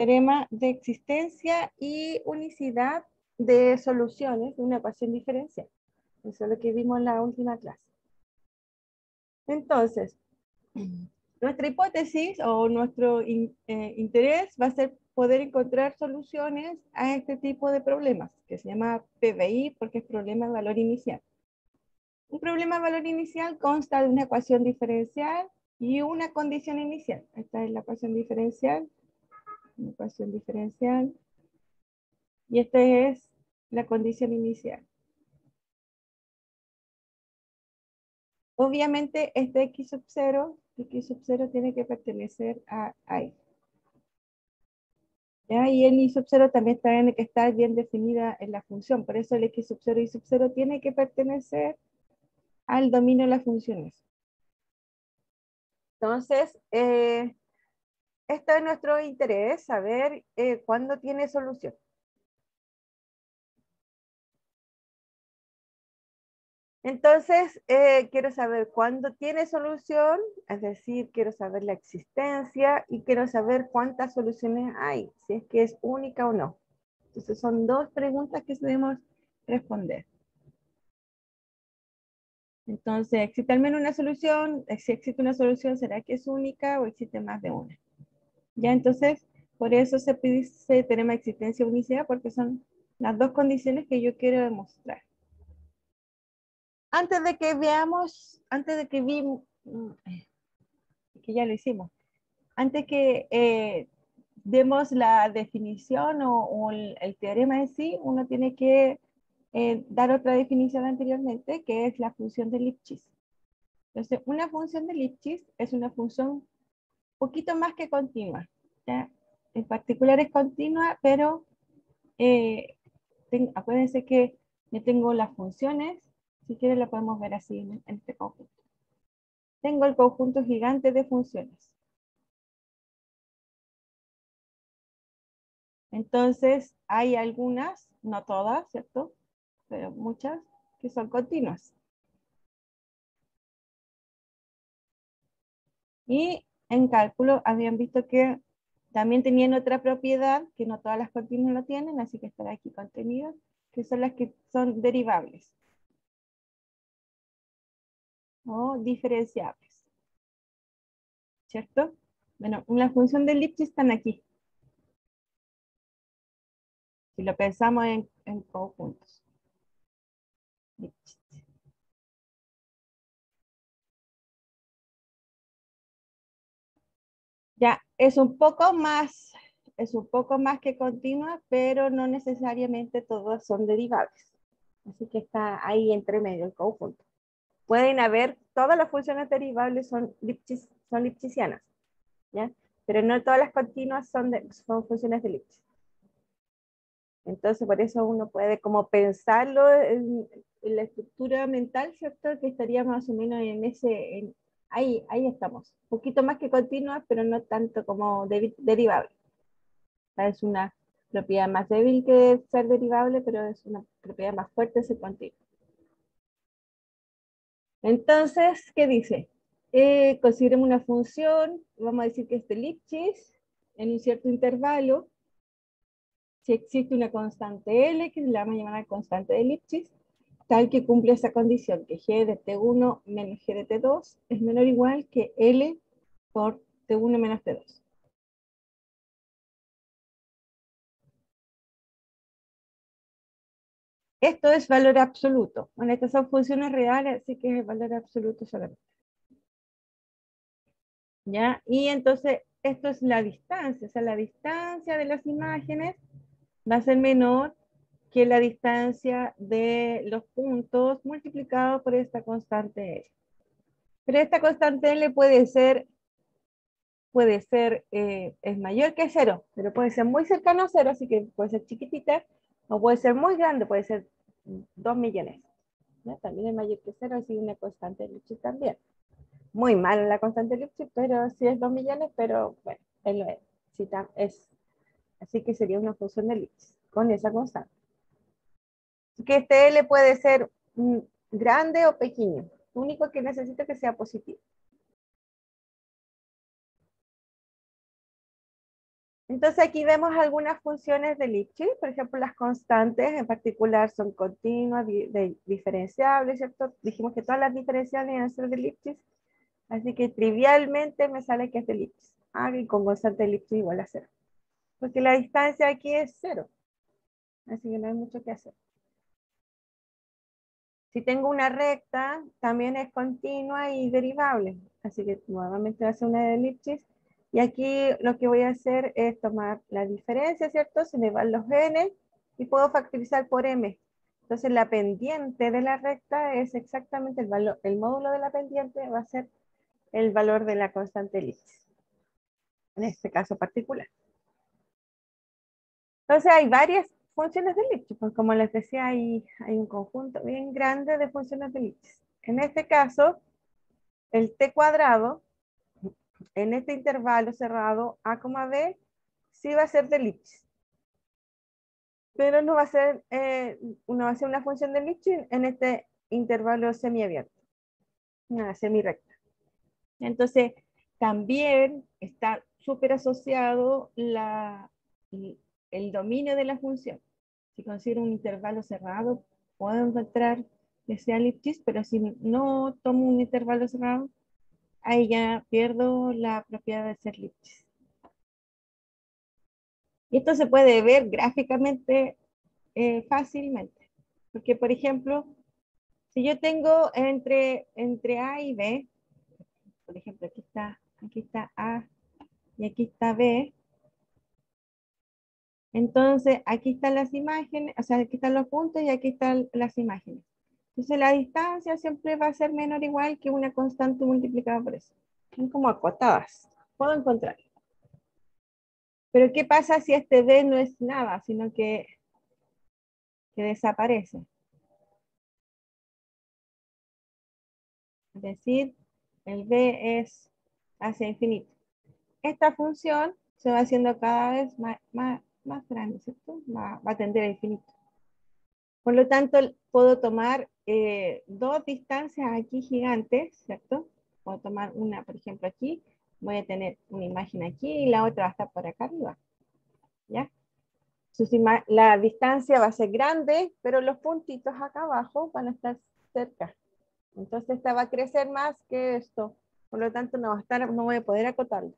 teorema de existencia y unicidad de soluciones de una ecuación diferencial. Eso es lo que vimos en la última clase. Entonces, nuestra hipótesis o nuestro interés va a ser poder encontrar soluciones a este tipo de problemas, que se llama PVI porque es problema de valor inicial. Un problema de valor inicial consta de una ecuación diferencial y una condición inicial. Esta es la ecuación diferencial, una ecuación diferencial, y esta es la condición inicial. Obviamente este x sub 0 tiene que pertenecer a I. ¿Ya? Y el y sub 0 también tiene que estar bien definida en la función, por eso el x sub 0 y sub 0 tiene que pertenecer al dominio de las funciones. Entonces, esto es nuestro interés, saber cuándo tiene solución. Entonces, quiero saber cuándo tiene solución, es decir, quiero saber la existencia y quiero saber cuántas soluciones hay, si es que es única o no. Entonces, son dos preguntas que debemos responder. Entonces, ¿existe al menos una solución? Si existe una solución, ¿será que es única o existe más de una? Ya, entonces, por eso se dice teorema de existencia y unicidad, porque son las dos condiciones que yo quiero demostrar. Antes de que veamos, antes de que vimos, que ya lo hicimos, antes que demos la definición o el teorema en sí, uno tiene que dar otra definición anteriormente, que es la función de Lipschitz. Entonces, una función de Lipschitz es una función poquito más que continua, ¿ya? En particular es continua, pero acuérdense que yo tengo las funciones, si quieren la podemos ver así en este conjunto. Tengo el conjunto gigante de funciones. Entonces, hay algunas, no todas, ¿cierto? Pero muchas que son continuas. Y en cálculo habían visto que también tenían otra propiedad, que no todas las continuas lo tienen, así que estará aquí contenido, que son las que son derivables o diferenciables, ¿cierto? Bueno, una función de Lipschitz están aquí, si lo pensamos en conjuntos. Lipschitz. Ya, es un poco más que continua, pero no necesariamente todas son derivables. Así que está ahí entre medio el conjunto. Pueden haber, todas las funciones derivables son lipschitzianas, ¿ya? Pero no todas las continuas son funciones de Lipschitz. Entonces, por eso uno puede como pensarlo en la estructura mental, ¿cierto? Que estaría más o menos en ese, ahí estamos. Un poquito más que continua, pero no tanto como derivable. Es una propiedad más débil que ser derivable, pero es una propiedad más fuerte ser continua. Entonces, ¿qué dice? Consideremos una función, vamos a decir que es de Lipschitz, en un cierto intervalo. Si existe una constante L, que la vamos a llamar constante de Lipschitz, tal que cumple esa condición, que G de T1 menos G de T2 es menor o igual que L por T1 menos T2. Esto es valor absoluto. Bueno, estas son funciones reales, así que es el valor absoluto solamente. ¿Ya? Y entonces, esto es la distancia, o sea, la distancia de las imágenes va a ser menor que la distancia de los puntos multiplicado por esta constante L. Pero esta constante L puede ser, es mayor que 0, pero puede ser muy cercano a 0, así que puede ser chiquitita, o puede ser muy grande, puede ser 2 millones. ¿Ya? También es mayor que 0, así una constante de Lipschitz también. Muy mal la constante de Lipschitz, pero sí es 2 millones, pero bueno, él lo es. Sí, así que sería una función de Lipschitz con esa constante. Que este L puede ser grande o pequeño. Lo único que necesito es que sea positivo. Entonces aquí vemos algunas funciones de Lipschitz, por ejemplo, las constantes en particular son continuas, diferenciables, ¿cierto? Dijimos que todas las diferenciales iban a ser de Lipschitz, así que trivialmente me sale que es de Lipschitz. Ah, y con constante de Lipschitz igual a 0. Porque la distancia aquí es 0, así que no hay mucho que hacer. Si tengo una recta, también es continua y derivable, así que nuevamente va a ser una de Lipschitz. Y aquí lo que voy a hacer es tomar la diferencia, ¿cierto? Se me van los n y puedo factorizar por m. Entonces la pendiente de la recta es exactamente el valor, el módulo de la pendiente va a ser el valor de la constante Lipschitz, en este caso particular. Entonces hay varias funciones de Lipschitz, pues como les decía, hay un conjunto bien grande de funciones de Lipschitz. En este caso, el t cuadrado, en este intervalo cerrado a, b, sí va a ser de Lipschitz. Pero no va a ser, una función de Lipschitz en este intervalo semiabierto, una semirecta. Entonces, también está súper asociado el dominio de la función. Si considero un intervalo cerrado, puedo encontrar que sea Lipschitz, pero si no tomo un intervalo cerrado, ahí ya pierdo la propiedad de ser Lipschitz. Y esto se puede ver gráficamente fácilmente. Porque, por ejemplo, si yo tengo entre A y B, por ejemplo, aquí está A y aquí está B, entonces aquí están las imágenes, o sea, aquí están los puntos y aquí están las imágenes. Entonces la distancia siempre va a ser menor o igual que una constante multiplicada por eso. Son como acotadas. Puedo encontrar. Pero ¿qué pasa si este B no es nada, sino que desaparece? Es decir, el B es hacia infinito. Esta función se va haciendo cada vez más grande, ¿cierto? Va a tender a infinito. Por lo tanto, puedo tomar dos distancias aquí gigantes, ¿cierto? Puedo tomar una, por ejemplo, aquí. Voy a tener una imagen aquí y la otra va a estar por acá arriba. ¿Ya? La distancia va a ser grande, pero los puntitos acá abajo van a estar cerca. Entonces esta va a crecer más que esto. Por lo tanto, no voy a poder acotarlo.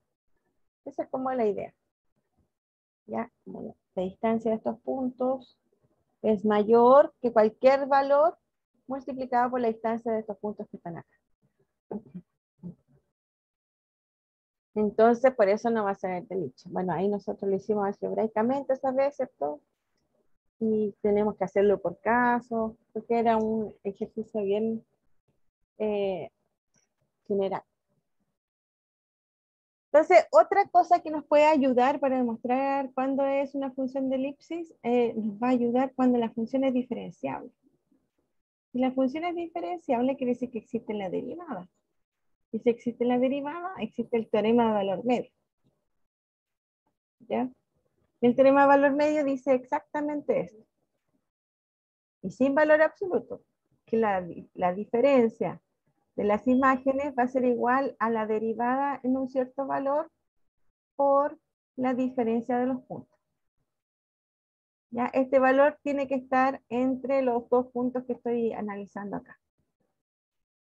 Esa es como la idea. ¿Ya? Bueno, la distancia de estos puntos es mayor que cualquier valor multiplicado por la distancia de estos puntos que están acá. Entonces, por eso no va a ser de Lipschitz. Bueno, ahí nosotros lo hicimos algebraicamente esa vez, ¿cierto? Y tenemos que hacerlo por caso, porque era un ejercicio bien general. Entonces, otra cosa que nos puede ayudar para demostrar cuándo es una función de elipsis, nos va a ayudar cuando la función es diferenciable. Si la función es diferenciable, quiere decir que existe la derivada. Y si existe la derivada, existe el teorema de valor medio. ¿Ya? El teorema de valor medio dice exactamente esto. Y sin valor absoluto, que la diferencia de las imágenes va a ser igual a la derivada en un cierto valor por la diferencia de los puntos. ¿Ya? Este valor tiene que estar entre los dos puntos que estoy analizando acá.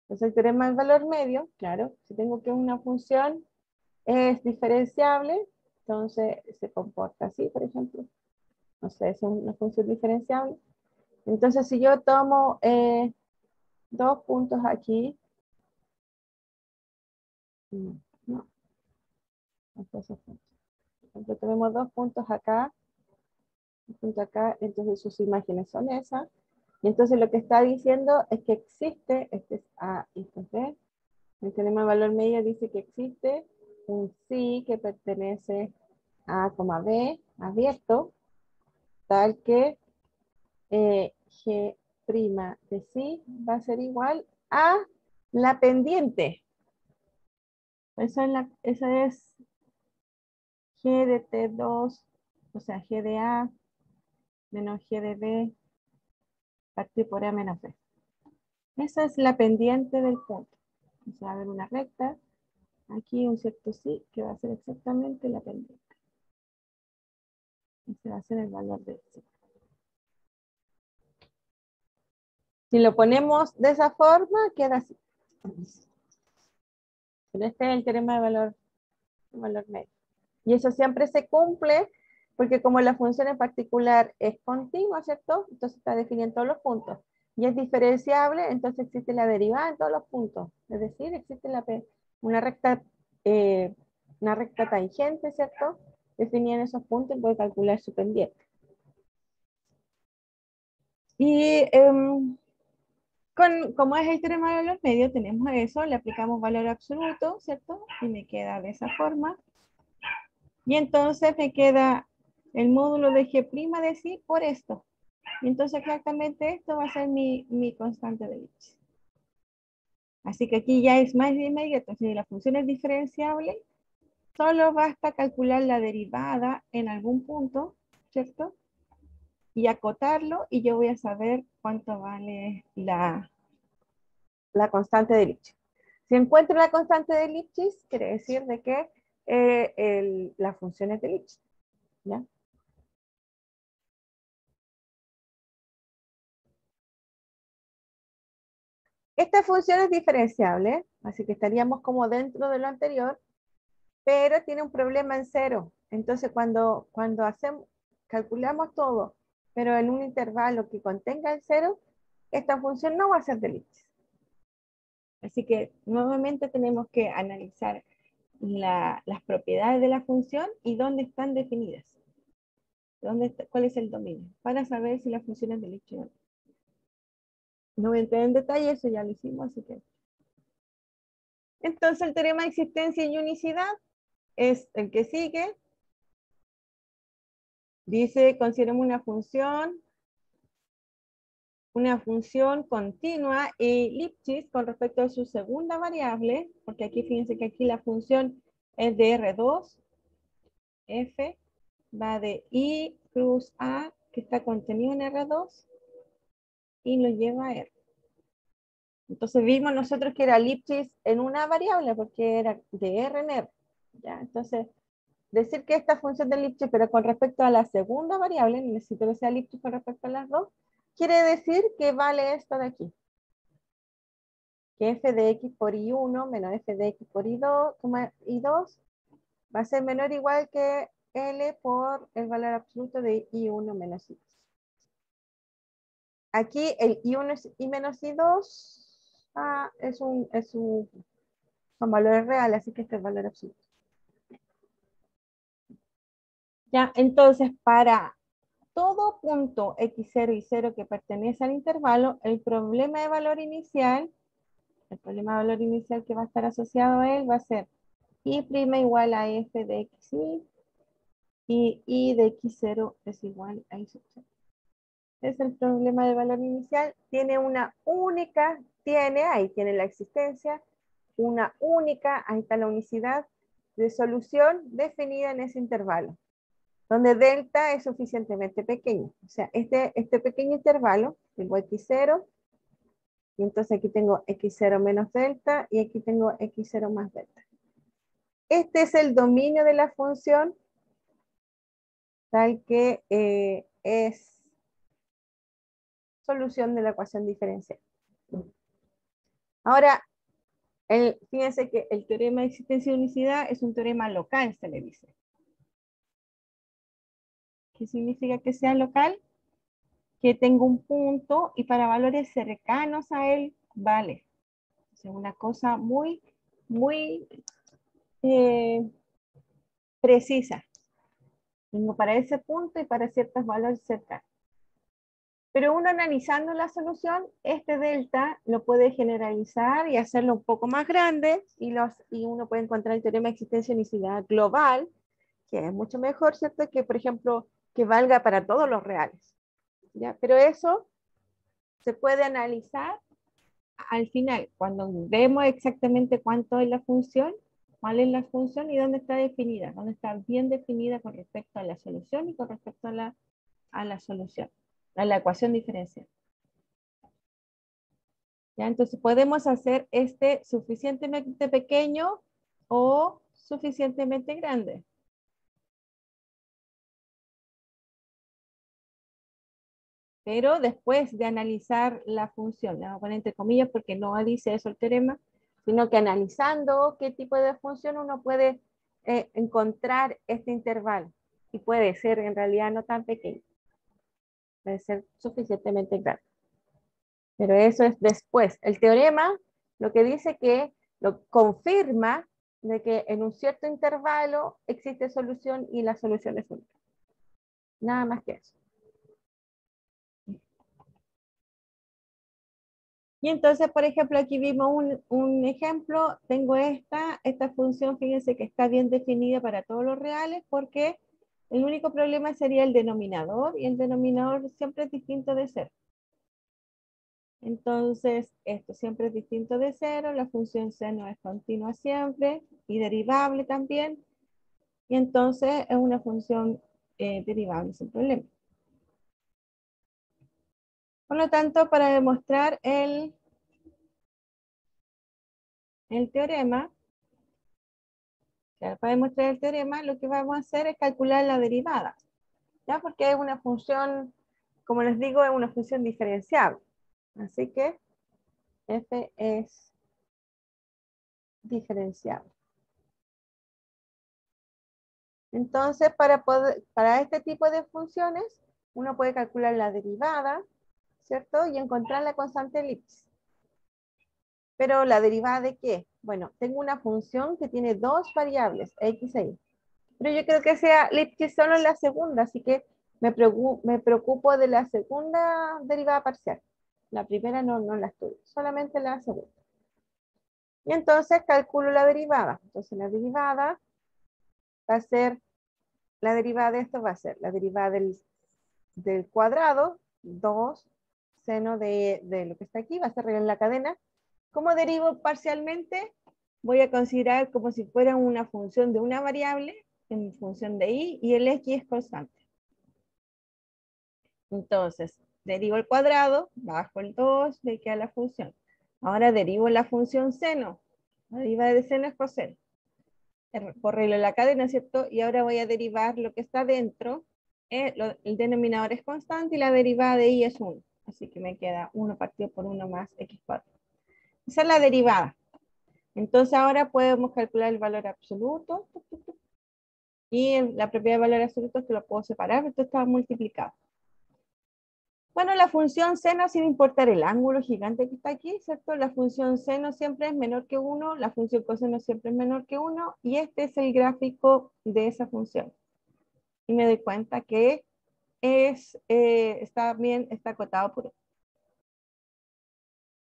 Entonces el teorema del valor medio, claro, si tengo que una función es diferenciable, entonces se comporta así, por ejemplo. No sé, es una función diferenciable. Entonces si yo tomo dos puntos aquí, no, entonces, tenemos dos puntos acá, un punto acá, entonces sus imágenes son esas. Y entonces lo que está diciendo es que existe, este es A y este es B. El teorema de valor medio dice que existe un sí que pertenece a A, B, abierto, tal que G' de sí va a ser igual a la pendiente. Esa es G de T2, o sea, G de A menos G de B, partido por A menos B. Esa es la pendiente del punto. O sea, va a haber una recta, aquí un cierto sí, que va a ser exactamente la pendiente. Ese va a ser el valor de C. Si lo ponemos de esa forma, queda así. Pero este es el teorema de valor medio. Y eso siempre se cumple porque como la función en particular es continua, ¿cierto? Entonces está definida en todos los puntos. Y es diferenciable, entonces existe la derivada en todos los puntos. Es decir, existe una recta, una recta tangente, ¿cierto? Definida en esos puntos y puede calcular su pendiente. Y como es el teorema de valor medio, tenemos eso, le aplicamos valor absoluto, ¿cierto? Y me queda de esa forma. Y entonces me queda el módulo de G' de sí por esto. Y entonces exactamente esto va a ser mi constante de Lipschitz. Así que aquí ya es más de inmediato. Si la función es diferenciable, solo basta calcular la derivada en algún punto, ¿cierto? Y acotarlo y yo voy a saber cuánto vale la constante de Lipschitz. Si encuentro la constante de Lipschitz, quiere decir de que la función es de Lipschitz, ¿ya? Esta función es diferenciable, así que estaríamos como dentro de lo anterior, pero tiene un problema en cero. Entonces, cuando calculamos todo, pero en un intervalo que contenga el cero, esta función no va a ser de Lipschitz. Así que nuevamente tenemos que analizar las propiedades de la función y dónde están definidas. ¿Cuál es el dominio? Para saber si la función es de Lipschitz o no. No voy a entrar en detalle, eso ya lo hicimos, así que. Entonces el teorema de existencia y unicidad es el que sigue. Dice, consideremos una función continua y Lipschitz con respecto a su segunda variable, porque aquí fíjense que aquí la función es de R2, F, va de I cruz A, que está contenido en R2, y lo lleva a R. Entonces vimos nosotros que era Lipschitz en una variable, porque era de R en R. ¿Ya? Entonces, decir que esta función de Lipschitz, pero con respecto a la segunda variable, necesito que sea Lipschitz con respecto a las dos, quiere decir que vale esto de aquí. Que f de x por y1 menos f de x por y2, y2 va a ser menor o igual que L por el valor absoluto de I1 menos I2. Aquí el I1 y menos I2 son valores reales, así que este es valor absoluto. Ya, entonces para todo punto x0 y 0 que pertenece al intervalo, el problema de valor inicial que va a estar asociado a él va a ser I' igual a f de xi y I de x0 es igual a I sub 0. Es el problema de valor inicial. Tiene una única, ahí tiene la existencia, una única, ahí está la unicidad de solución definida en ese intervalo, donde delta es suficientemente pequeño. O sea, este pequeño intervalo, tengo x0, y entonces aquí tengo x0 menos delta, y aquí tengo x0 más delta. Este es el dominio de la función, tal que es solución de la ecuación diferencial. Ahora, fíjense que el teorema de existencia de unicidad es un teorema local, se le dice. ¿Qué significa que sea local? Que tengo un punto y para valores cercanos a él, vale. O sea, una cosa muy, muy precisa. Tengo para ese punto y para ciertos valores cercanos. Pero uno analizando la solución, este delta lo puede generalizar y hacerlo un poco más grande y uno puede encontrar el teorema de existencia de unicidad global, que es mucho mejor, ¿cierto? Que, por ejemplo, que valga para todos los reales. ¿Ya? Pero eso se puede analizar al final, cuando vemos exactamente cuánto es la función, cuál es la función y dónde está definida, dónde está bien definida con respecto a la solución y con respecto a la solución, a la ecuación diferencial. ¿Ya? Entonces podemos hacer este suficientemente pequeño o suficientemente grande. Pero después de analizar la función, la voy a poner entre comillas porque no dice eso el teorema, sino que analizando qué tipo de función uno puede encontrar este intervalo. Y puede ser en realidad no tan pequeño. Puede ser suficientemente grande. Pero eso es después. El teorema lo que dice que lo confirma de que en un cierto intervalo existe solución y la solución es única. Nada más que eso. Y entonces, por ejemplo, aquí vimos un ejemplo. Tengo esta función, fíjense que está bien definida para todos los reales porque el único problema sería el denominador y el denominador siempre es distinto de cero. Entonces, esto siempre es distinto de cero, la función seno es continua siempre y derivable también. Y entonces es una función derivable sin problema. Por lo tanto, para demostrar el teorema, para demostrar el teorema, lo que vamos a hacer es calcular la derivada, ¿ya? Porque es una función, como les digo, es una función diferenciable. Así que f es diferenciable. Entonces, para este tipo de funciones, uno puede calcular la derivada, ¿cierto? Y encontrar la constante Lipschitz. Pero ¿la derivada de qué? Bueno, tengo una función que tiene dos variables, x e y. Pero yo creo que sea Lipschitz solo en la segunda, así que me preocupo de la segunda derivada parcial. La primera no la estudio, solamente la segunda. Y entonces calculo la derivada. Entonces la derivada va a ser, la derivada de esto va a ser la derivada del cuadrado, 2 seno de lo que está aquí, va a ser en la cadena. ¿Cómo derivo parcialmente? Voy a considerar como si fuera una función de una variable en función de y el x es constante. Entonces, derivo el cuadrado, bajo el 2, me queda la función. Ahora derivo la función seno. La derivada de seno es coseno. Por regla de la cadena, ¿cierto? Y ahora voy a derivar lo que está dentro. El denominador es constante y la derivada de y es 1. Así que me queda 1 partido por 1 más x4. Esa es la derivada. Entonces ahora podemos calcular el valor absoluto. Y la propiedad de valor absoluto es que lo puedo separar, esto está multiplicado. Bueno, la función seno, sin importar el ángulo gigante que está aquí, ¿cierto? La función seno siempre es menor que 1, la función coseno siempre es menor que 1, y este es el gráfico de esa función. Y me doy cuenta que está acotado por 1.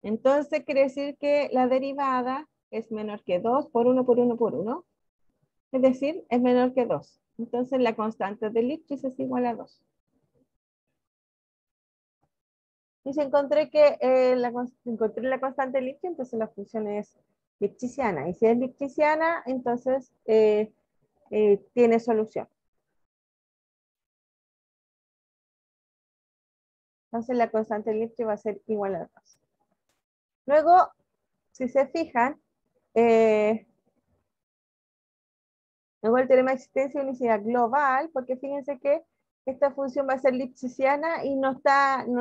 Entonces quiere decir que la derivada es menor que 2 por 1 por 1 por 1, es decir, es menor que 2. Entonces la constante de Lipschitz es igual a 2. Y si encontré que encontré la constante de Lipschitz, entonces la función es lipschitziana. Y si es lipschitziana, entonces tiene solución. Entonces la constante de Lipschitz va a ser igual a 2. Luego, si se fijan, luego el teorema de existencia de unicidad global, porque fíjense que esta función va a ser lipschitziana y no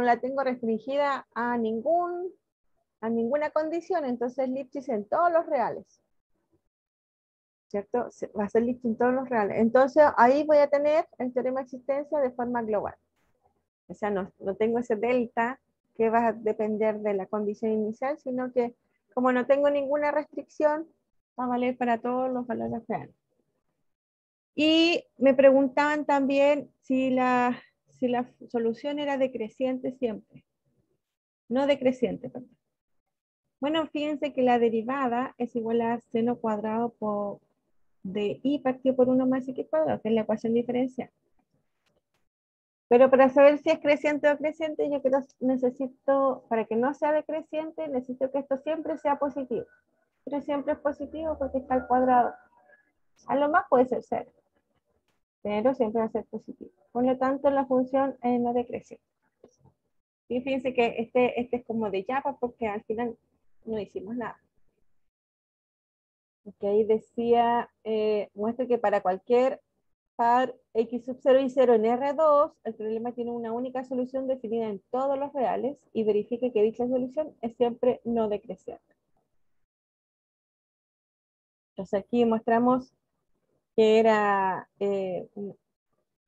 la tengo restringida a ninguna condición, entonces Lipschitz en todos los reales, ¿cierto? Va a ser Lipschitz en todos los reales. Entonces ahí voy a tener el teorema de existencia de forma global. O sea, no tengo ese delta que va a depender de la condición inicial, sino que como no tengo ninguna restricción, va a valer para todos los valores reales. Y me preguntaban también si la solución era decreciente siempre. No decreciente, perdón. Bueno, fíjense que la derivada es igual a seno cuadrado de y partido por 1 más x cuadrado, que es la ecuación diferencial. Pero para saber si es creciente o creciente, yo necesito, para que no sea decreciente, necesito que esto siempre sea positivo. Pero siempre es positivo porque está al cuadrado. A lo más puede ser 0, pero siempre va a ser positivo. Por lo tanto, la función no decrece. Y fíjense que este es como de Java porque al final no hicimos nada. Ok, decía, muestra que para cualquier Para x sub 0 y 0 en R2, el problema tiene una única solución definida en todos los reales y verifique que dicha solución es siempre no decreciente. Entonces aquí mostramos que era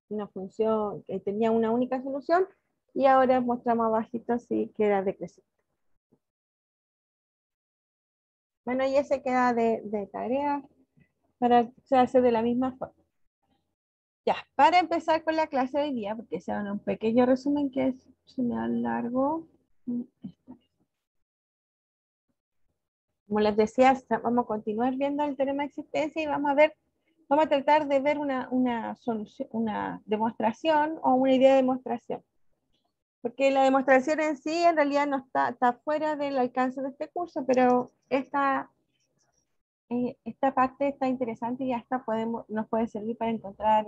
una función que tenía una única solución y ahora mostramos abajito sí que era decreciente. Bueno, y ese queda de tarea para se hace de la misma forma. Ya, para empezar con la clase de hoy día, porque sea un pequeño resumen que se me alargó. Como les decía, vamos a continuar viendo el teorema de existencia y vamos a tratar de ver una solución, una demostración o una idea de demostración. Porque la demostración en sí en realidad no está fuera del alcance de este curso, pero esta parte está interesante y hasta nos puede servir para encontrar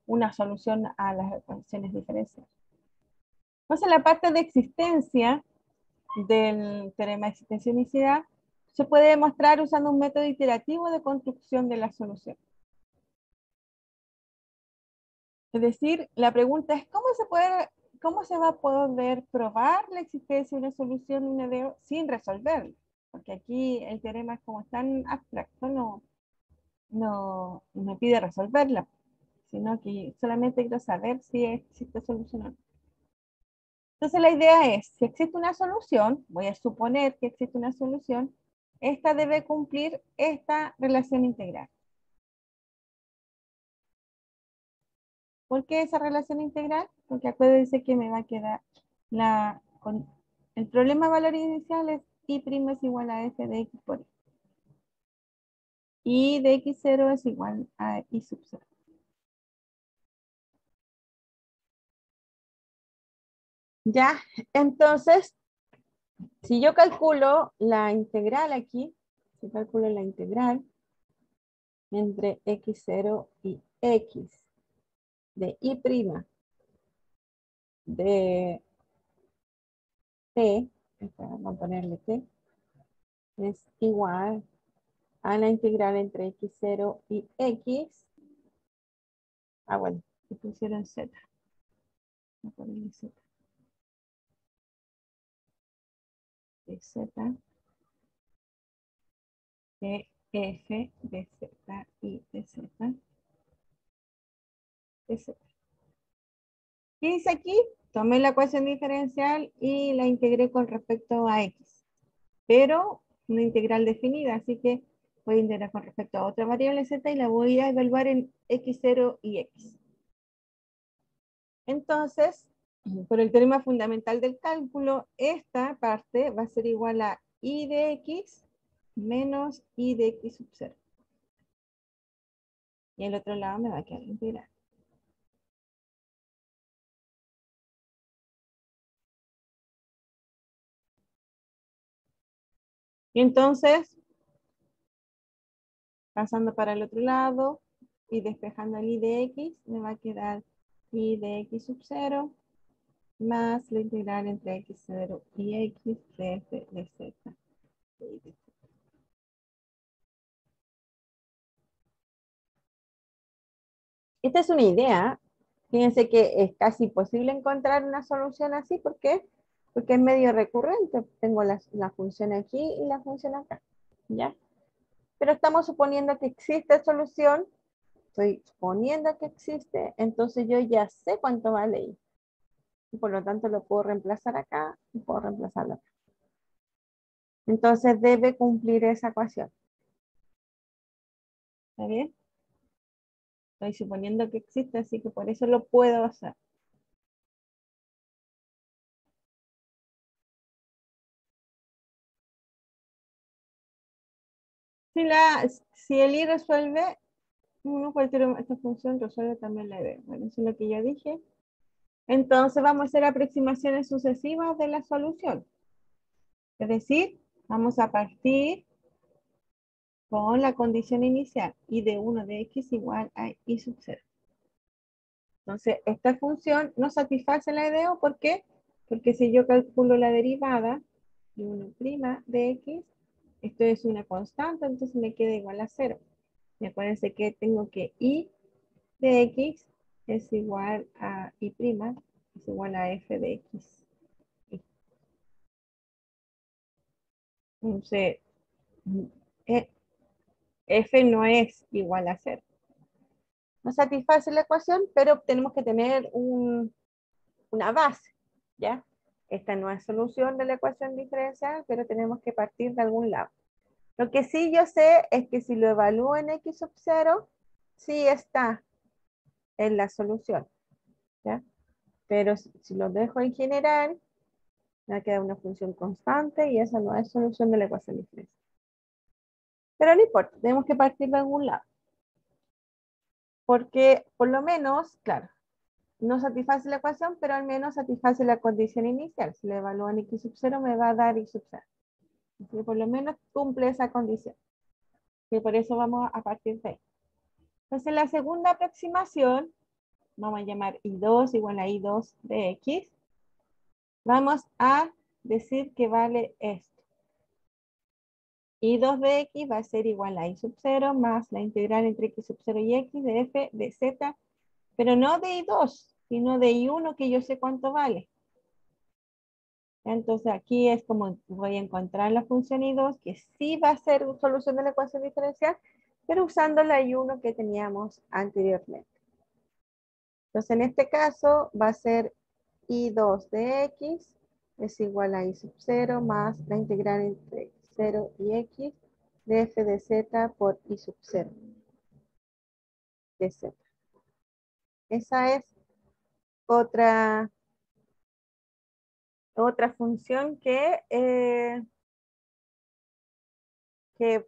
una solución a las ecuaciones diferenciales. Entonces, la parte de existencia del teorema de existencia y unicidad se puede demostrar usando un método iterativo de construcción de la solución. Es decir, la pregunta es ¿cómo se va a poder probar la existencia de una solución un EDO sin resolverlo? Porque aquí el teorema es como tan abstracto, no me pide resolverla, sino que solamente quiero saber si existe solución o no. Entonces la idea es, si existe una solución, voy a suponer que existe una solución, esta debe cumplir esta relación integral. ¿Por qué esa relación integral? Porque acuérdense que me va a quedar con el problema de valor inicial es y' es igual a f de x por y. Y de x0 es igual a y sub 0. Ya, entonces, si yo calculo la integral aquí, si calculo la integral entre x0 y x de y' de t, vamos a ponerle t, es igual a la integral entre x0 y x. Bueno, y pusieron z. Voy a ponerle z. De z de f de z y de z de z. ¿Qué dice aquí? Tomé la ecuación diferencial y la integré con respecto a x, pero una integral definida, así que voy a integrar con respecto a otra variable z y la voy a evaluar en x0 y x. Entonces, por el teorema fundamental del cálculo, esta parte va a ser igual a y de x menos y de x sub 0. Y el otro lado me va a quedar integral. Y entonces, pasando para el otro lado y despejando el y de x, me va a quedar y de x sub 0 más la integral entre x0 y x de f de z. Esta es una idea. Fíjense que es casi imposible encontrar una solución así. ¿Por qué? Porque es medio recurrente. Tengo la función aquí y la función acá. ¿Ya? Pero estamos suponiendo que existe solución. Estoy suponiendo que existe. Entonces yo ya sé cuánto vale y. Y por lo tanto lo puedo reemplazar acá y puedo reemplazarlo acá. Entonces debe cumplir esa ecuación. ¿Está bien? Estoy suponiendo que existe, así que por eso lo puedo hacer. Si el i resuelve, cualquier esta función resuelve también la b. Bueno, eso es lo que ya dije. Entonces vamos a hacer aproximaciones sucesivas de la solución. Es decir, vamos a partir con la condición inicial y de 1 de x igual a y sub 0. Entonces, esta función no satisface la IDEO. ¿Por qué? Porque si yo calculo la derivada de 1' de x, esto es una constante, entonces me queda igual a 0. Y acuérdense que tengo que y de x es igual a y' es igual a f de x. Entonces, eh, f no es igual a 0. No satisface la ecuación, pero tenemos que tener una base, ¿ya? Esta no es solución de la ecuación diferencial, pero tenemos que partir de algún lado. Lo que sí yo sé es que si lo evalúo en x sub 0, sí está en la solución, ¿ya? Pero si lo dejo en general, me va a quedar una función constante y esa no es solución de la ecuación diferencial. Pero no importa, tenemos que partir de algún lado. Porque por lo menos, claro, no satisface la ecuación, pero al menos satisface la condición inicial. Si lo evalúo en x sub 0, me va a dar y sub 0. Así que por lo menos cumple esa condición. Y por eso vamos a partir de ahí. Entonces la segunda aproximación, vamos a llamar I2 igual a I2 de X. Vamos a decir que vale esto. I2 de X va a ser igual a I sub 0 más la integral entre X sub 0 y X de F de Z, pero no de I2, sino de I1 que yo sé cuánto vale. Entonces aquí es como voy a encontrar la función I2 que sí va a ser solución de la ecuación diferencial, pero usando la I1 que teníamos anteriormente. Entonces en este caso va a ser I2 de X es igual a I sub 0 más la integral entre 0 y X de F de Z por I sub 0 de Z. Esa es otra función que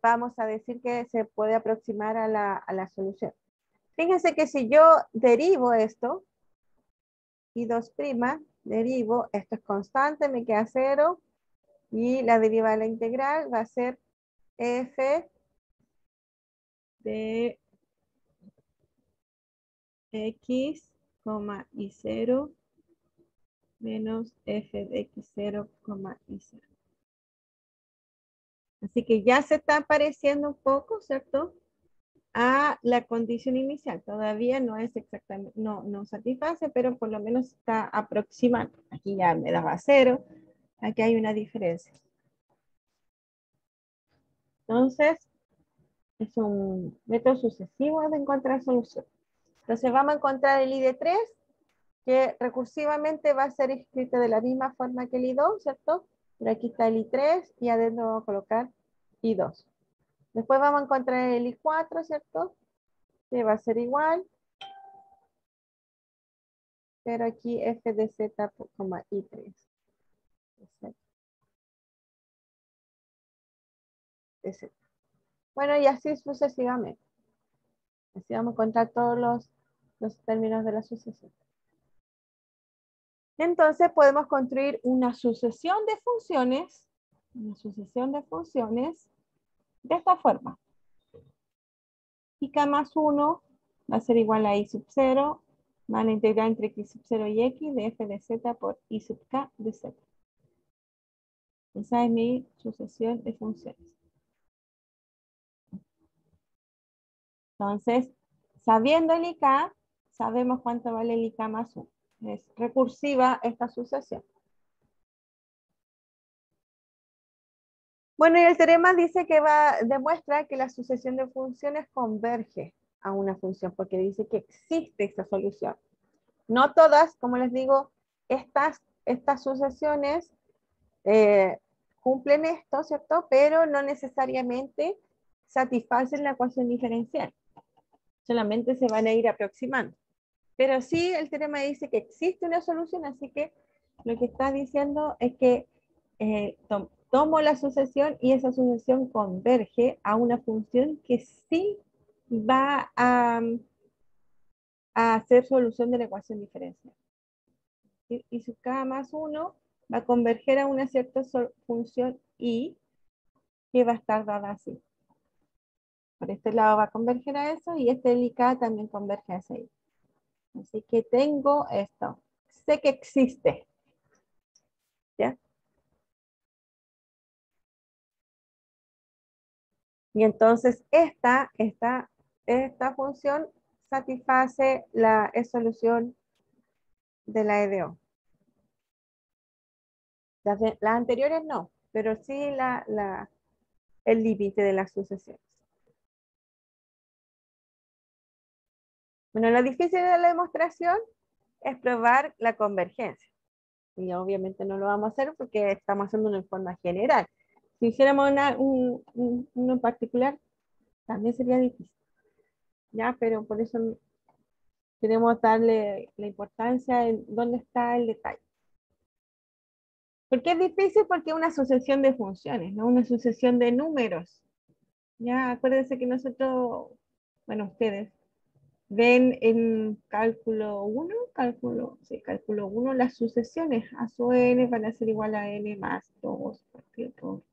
vamos a decir que se puede aproximar a la solución. Fíjense que si yo derivo esto, I2', derivo, esto es constante, me queda 0, y la derivada de la integral va a ser f de x, y 0 menos f de x0, y 0. Así que ya se está pareciendo un poco, ¿cierto? A la condición inicial. Todavía no es exactamente, no satisface, pero por lo menos está aproximando. Aquí ya me daba 0. Aquí hay una diferencia. Entonces, es un método sucesivo de encontrar solución. Entonces vamos a encontrar el I de 3, que recursivamente va a ser escrito de la misma forma que el I2, ¿cierto? Pero aquí está el I3 y adentro vamos a colocar I2. Después vamos a encontrar el I4, ¿cierto? Que va a ser igual. Pero aquí F de Z, I3. De Z. Bueno, y así sucesivamente. Así vamos a encontrar todos los términos de la sucesión. Entonces podemos construir una sucesión de funciones de esta forma. Y K más 1 va a ser igual a I sub 0 más la integral entre X sub 0 y X de F de Z por I sub K de Z. Esa es mi sucesión de funciones. Entonces, sabiendo el IK, sabemos cuánto vale el IK más 1. Es recursiva esta sucesión. Bueno, y el teorema dice que demuestra que la sucesión de funciones converge a una función, porque dice que existe esta solución. No todas, como les digo, estas sucesiones cumplen esto, ¿cierto? Pero no necesariamente satisfacen la ecuación diferencial. Solamente se van a ir aproximando. Pero sí, el teorema dice que existe una solución, así que lo que está diciendo es que tomo la sucesión y esa sucesión converge a una función que sí va a hacer solución de la ecuación diferencial. Y su K más 1 va a converger a una cierta función I que va a estar dada así. Por este lado va a converger a eso y este IK también converge a ese I. Así que tengo esto. Sé que existe. ¿Ya? Y entonces esta función satisface la solución de la EDO. Las anteriores no, pero sí el límite de las sucesiones. Bueno, lo difícil de la demostración es probar la convergencia. Y obviamente no lo vamos a hacer porque estamos haciendo una forma general. Si hiciéramos uno en particular, también sería difícil. ¿Ya? Pero por eso queremos darle la importancia en dónde está el detalle. ¿Por qué es difícil? Porque es una sucesión de funciones, no una sucesión de números. Ya, acuérdense que nosotros, bueno, ustedes ven en cálculo 1, las sucesiones a su n van a ser igual a n más 2 partido por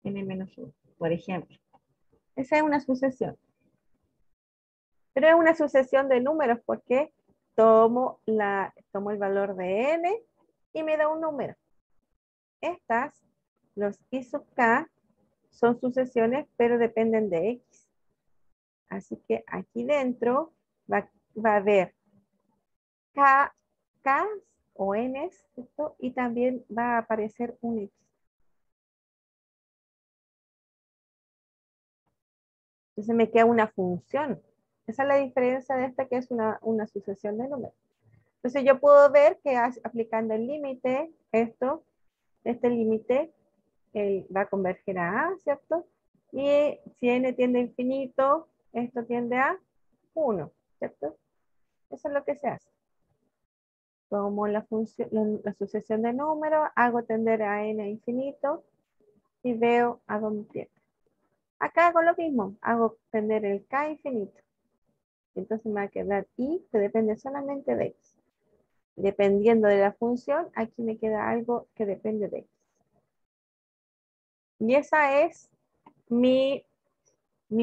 n menos 1, por ejemplo. Esa es una sucesión. Pero es una sucesión de números porque tomo el valor de n y me da un número. Estas, los i sub k, son sucesiones, pero dependen de x. Así que aquí dentro va a haber k o n, ¿cierto? Y también va a aparecer un x. Entonces me queda una función. Esa es la diferencia de esta, que es una sucesión de números. Entonces yo puedo ver que aplicando el límite, este límite va a converger a A, ¿cierto? Y si n tiende a infinito, esto tiende a 1, ¿cierto? Eso es lo que se hace. Tomo la sucesión de números, hago tender a n a infinito y veo a dónde tiende. Acá hago lo mismo, hago tender el k a infinito. Entonces me va a quedar i, que depende solamente de x. Dependiendo de la función, aquí me queda algo que depende de x. Y esa es mi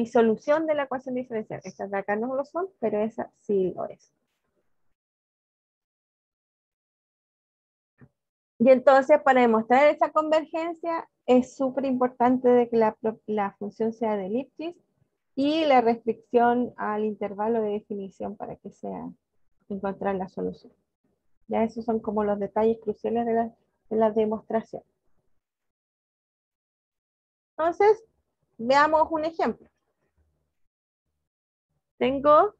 solución de la ecuación diferencial. Estas de acá no lo son, pero esa sí lo es. Y entonces, para demostrar esa convergencia, es súper importante de que la función sea de Lipschitz y la restricción al intervalo de definición para que sea encontrar la solución. Ya esos son como los detalles cruciales de la demostración. Entonces, veamos un ejemplo. Tengo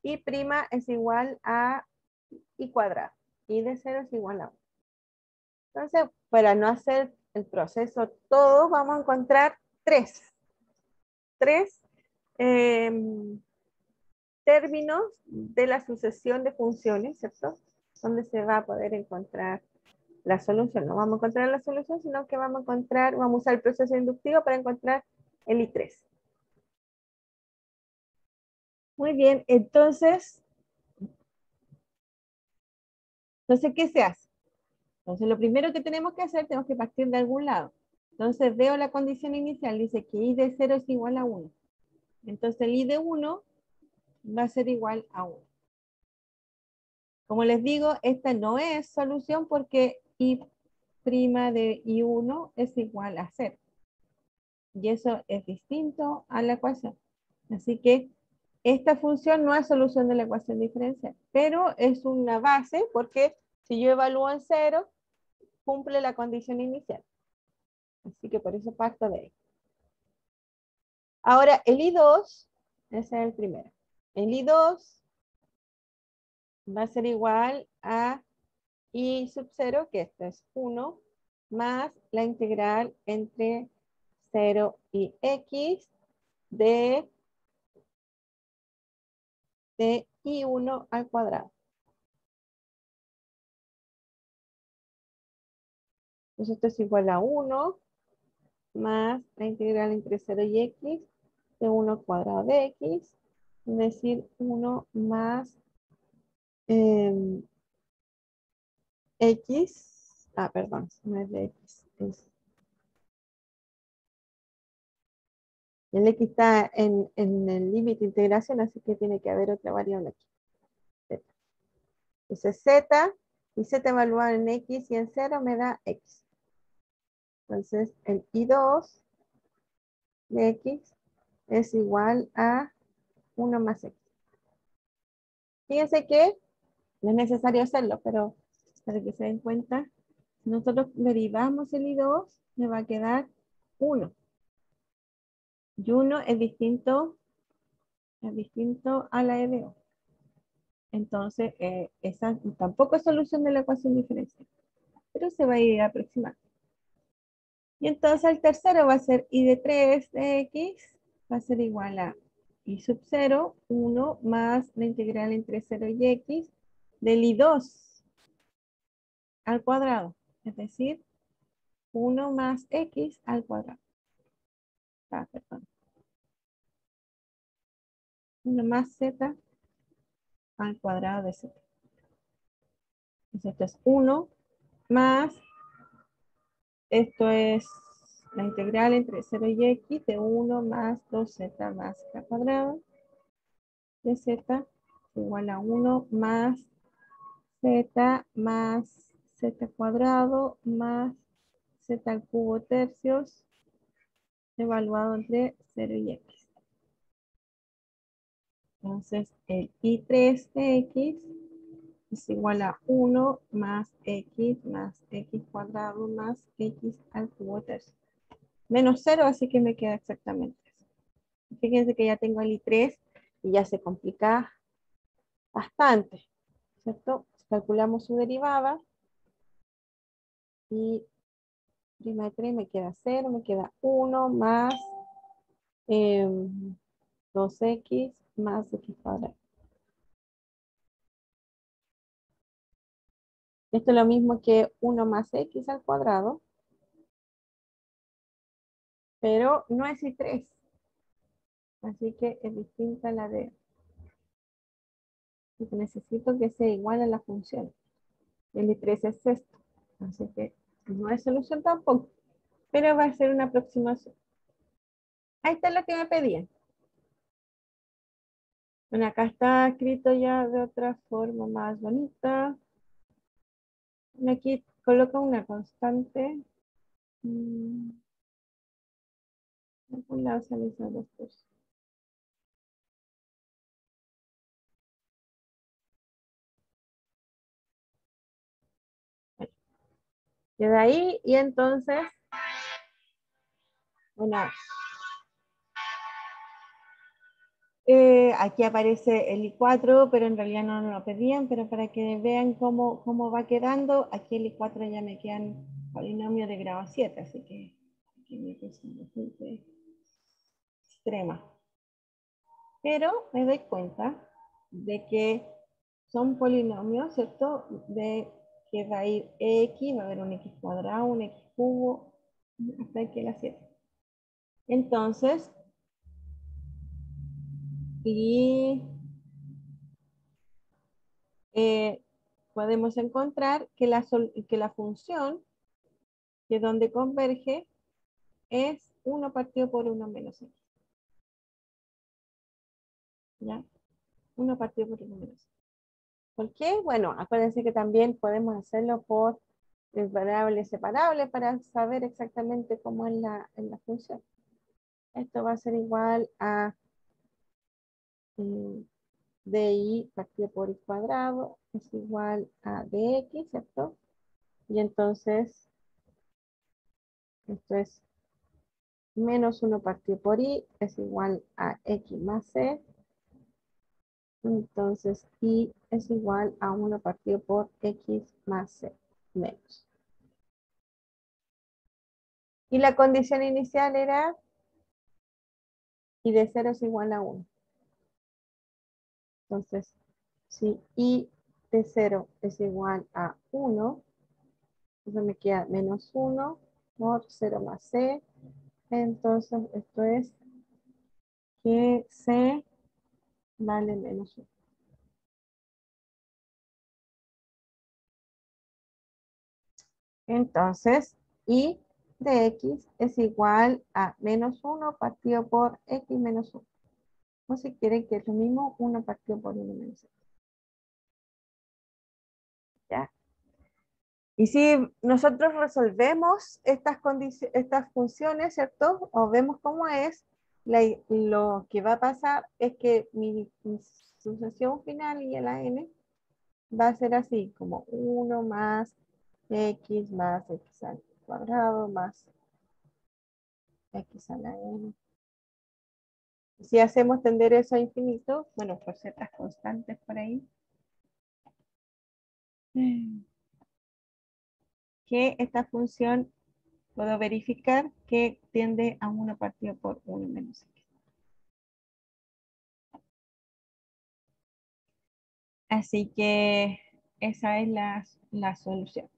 y' es igual a i cuadrado. Y de 0 es igual a 1. Entonces, para no hacer el proceso todo, vamos a encontrar tres términos de la sucesión de funciones, ¿cierto? Donde se va a poder encontrar la solución. No vamos a encontrar la solución, sino que vamos a usar el proceso inductivo para encontrar el I3. Muy bien, entonces, ¿qué se hace? Entonces, lo primero que tenemos que hacer, tenemos que partir de algún lado. Entonces, veo la condición inicial, dice que I de 0 es igual a 1. Entonces, el I de 1 va a ser igual a 1. Como les digo, esta no es solución porque I' de I1 es igual a 0. Y eso es distinto a la ecuación. Así que esta función no es solución de la ecuación diferencial, pero es una base porque si yo evalúo en 0, cumple la condición inicial. Así que por eso parto de ahí. Ahora, el I2, ese es el primero. El I2 va a ser igual a I sub 0, que esto es 1, más la integral entre 0 y x de I1 al cuadrado. Entonces esto es igual a 1 más la integral entre 0 y x de 1 al cuadrado de x, es decir, 1 más x, perdón, no es de x, el x está en el límite de integración, así que tiene que haber otra variable aquí. Z. Entonces z, y z evaluado en x y en 0 me da x. Entonces el I2 de x es igual a 1 más x. Fíjense que no es necesario hacerlo, pero para que se den cuenta, si nosotros derivamos el I2, me va a quedar 1. Y 1 es distinto a la EDO. Entonces, esa tampoco es solución de la ecuación diferencial, pero se va a ir aproximando. Y entonces el tercero va a ser I de 3 de X, va a ser igual a I sub 0, 1 más la integral entre 0 y X del I2 al cuadrado, es decir, 1 más X al cuadrado. Perdón. 1 más Z al cuadrado de Z. Entonces esto es 1 más, esto es la integral entre 0 y X de 1 más 2Z más K cuadrado de Z igual a 1 más Z más Z cuadrado más Z al cubo tercios evaluado entre 0 y X. Entonces el I3 de X es igual a 1 más X cuadrado más X al cubo tercio. Menos 0, así que me queda exactamente eso. Fíjense que ya tengo el I3 y ya se complica bastante, ¿cierto? Calculamos su derivada y prima de 3 me queda 0, me queda 1 más 2x más x cuadrado. Esto es lo mismo que 1 más x al cuadrado, pero no es I3. Así que es distinta a la de... Necesito que sea igual a la función. El I3 es esto. Así que no es solución tampoco, pero va a ser una aproximación. Ahí está lo que me pedían. Bueno, acá está escrito ya de otra forma más bonita. Aquí coloco una constante. Un lado sale esos dos cosas. Queda ahí y entonces, bueno, aquí aparece el I4, pero en realidad no nos lo pedían, pero para que vean cómo va quedando, aquí el I4 ya me quedan polinomios de grado 7, así que aquí me quedan bastante extrema. Pero me doy cuenta de que son polinomios, ¿cierto? De que va a ir X, va a haber un X cuadrado, un X cubo, hasta aquí la 7. Entonces, y podemos encontrar que la función de donde converge es 1 partido por 1 menos X. ¿Ya? 1 partido por 1 menos X. ¿Por qué? Bueno, acuérdense que también podemos hacerlo por variables separables para saber exactamente cómo es la función. Esto va a ser igual a DI partido por I cuadrado es igual a DX, ¿cierto? Y entonces, esto es menos 1 partido por I es igual a X más C. Entonces, I es igual a 1 partido por X más C menos. Y la condición inicial era I de 0 es igual a 1. Entonces, si I de 0 es igual a 1, entonces me queda menos 1 por 0 más C. Entonces, esto es que C vale menos 1. Entonces, I de X es igual a menos 1 partido por X menos 1. O si quieren que es lo mismo, 1 partido por 1 menos X. ¿Ya? Y si nosotros resolvemos estas funciones, ¿cierto? O vemos cómo es, lo que va a pasar es que mi sucesión final y la n va a ser así, como 1 más x más x al cuadrado más x a la n. Si hacemos tender eso a infinito, bueno, por ciertas constantes por ahí, que esta función puedo verificar que tiende a 1 partido por 1 menos x. Así que esa es la solución.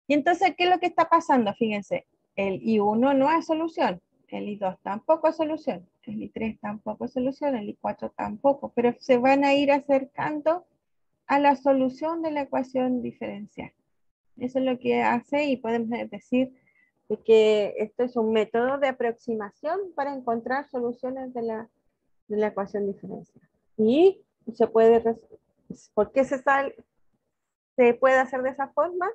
Y entonces, ¿qué es lo que está pasando? Fíjense, el I1 no es solución, el I2 tampoco es solución, el I3 tampoco es solución, el I4 tampoco, pero se van a ir acercando a la solución de la ecuación diferencial. Eso es lo que hace y podemos decir que esto es un método de aproximación para encontrar soluciones de la ecuación diferencial. Y se puede, ¿por qué se puede hacer de esa forma?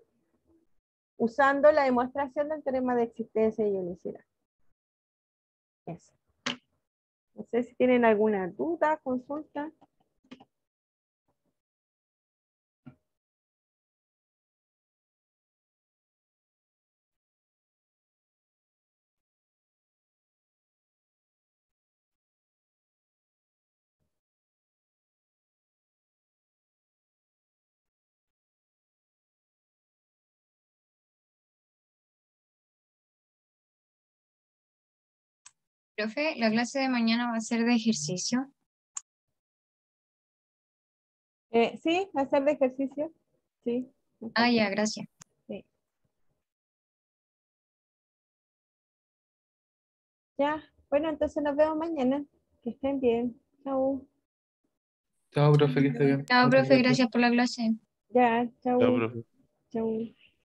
Usando la demostración del teorema de existencia y unicidad. Eso. No sé si tienen alguna duda, consulta. Profe, la clase de mañana va a ser de ejercicio. Sí, hacer de ejercicio. Sí. Ah, ya, gracias. Sí. Ya, bueno, entonces nos vemos mañana. Que estén bien. Chau. Chao, profe, que esté bien. Chao, Muchas profe, gracias. gracias por la clase. Ya, Chao, chau. profe. Chau.